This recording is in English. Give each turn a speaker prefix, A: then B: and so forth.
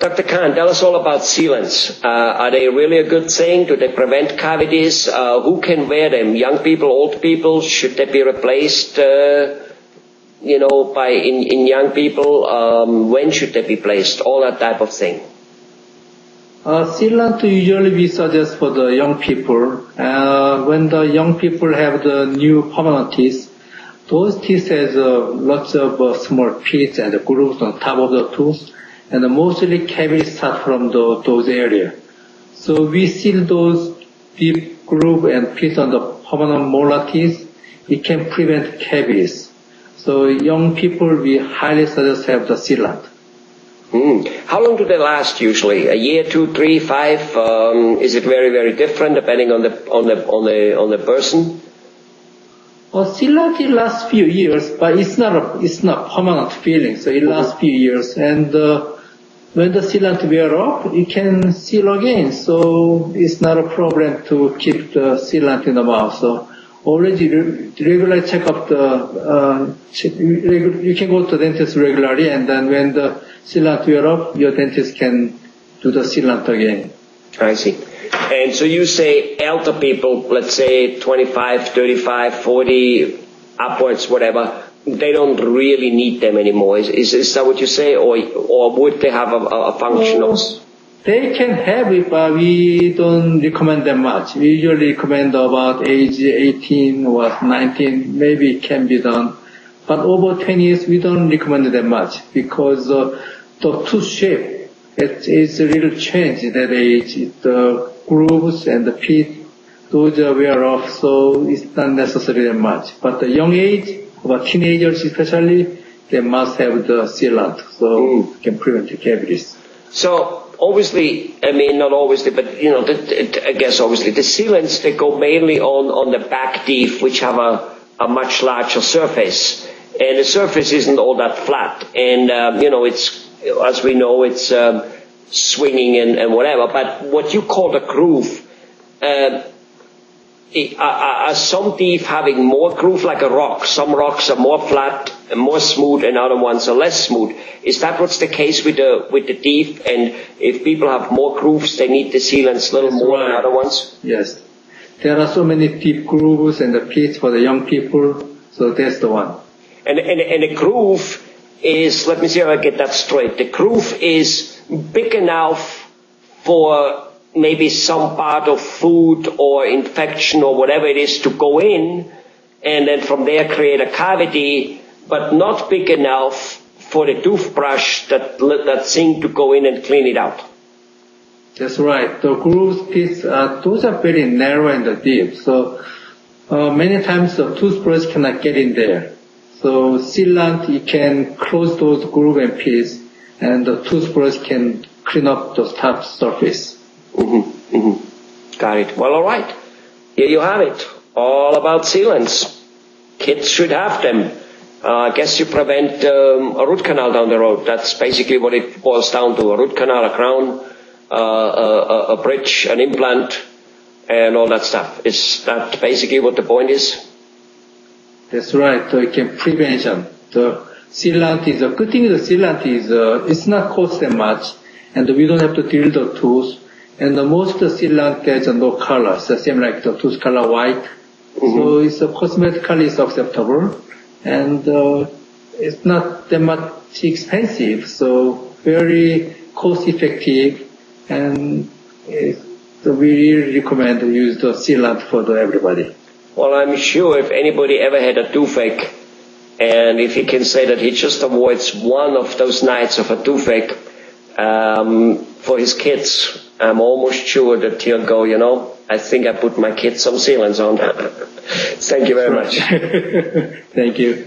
A: Dr. Kahng, tell us all about sealants. Are they really a good thing? Do they prevent cavities? Who can wear them? Young people, old people? Should they be replaced, in young people? When should they be placed? All that type of thing.
B: Sealant usually we suggest for the young people. When the young people have the new permanent teeth, those teeth has lots of small pits and grooves on top of the tooth, and mostly cavities start from those areas. So we seal those deep groove and pits on the permanent molar teeth. It can prevent cavities. So young people, we highly suggest have the sealant.
A: How long do they last usually? A year, 2, 3, 5? Is it very, very different depending on the person?
B: Sealant it lasts few years, but it's not permanent feeling. So it lasts few years, and when the sealant wear off, you can seal again. So it's not a problem to keep the sealant in the mouth. So already regularly check up you can go to the dentist regularly, and then when the sealant wear off, your dentist can do the sealant again.
A: I see. And so you say elder people, let's say 25, 35, 40, upwards, whatever, they don't really need them anymore. Is that what you say? Or would they have a function of...
B: They can have it, but we don't recommend them much. We usually recommend about age 18 or 19, maybe it can be done. But over 20 years, we don't recommend them much because the tooth shape, it's a little change at that age. The grooves and the pit, those are wear off, so it's not necessary that much. But the young age, about teenagers especially, they must have the sealant, so it can prevent the cavities.
A: So, obviously, I mean, not obviously, but, I guess obviously, the sealants, they go mainly on the back teeth, which have a much larger surface. And the surface isn't all that flat. And, it's, as we know, it's swinging and whatever. But what you call the groove, are some teeth having more groove like a rock? Some rocks are more flat and more smooth, and other ones are less smooth. Is that what's the case with the teeth? And if people have more grooves, they need the sealants a little more than other ones?
B: Yes. There are so many deep grooves and the pits for the young people, so that's the one.
A: And the groove is, let me see if I get that straight. The groove is big enough for maybe some part of food or infection or whatever it is to go in, and then from there create a cavity, but not big enough for the toothbrush, that thing to go in and clean it out.
B: That's right. The grooves pits, those are very narrow and deep, so many times the toothbrush cannot get in there. So sealant, it can close those groove and pits, and the toothbrush can clean up the top surface.
A: Got it. Well, all right. Here you have it. All about sealants. Kids should have them. I guess you prevent a root canal down the road. That's basically what it boils down to. A root canal, a crown, a bridge, an implant, and all that stuff. Is that basically what the point is?
B: That's right. So it can prevention. The sealant is a good thing. The sealant is it's not cost that much, and we don't have to drill the tooth. And most sealant has no color, so same like the tooth color white. So it's cosmetically it's acceptable, and it's not that much expensive. So very cost effective, and we really recommend to use the sealant for everybody.
A: Well, I'm sure if anybody ever had a toothache, and if he can say that he just avoids one of those nights of a toothache for his kids, I'm almost sure that he'll go, I think I put my kids some sealants on. Thank you very much.
B: Thank you.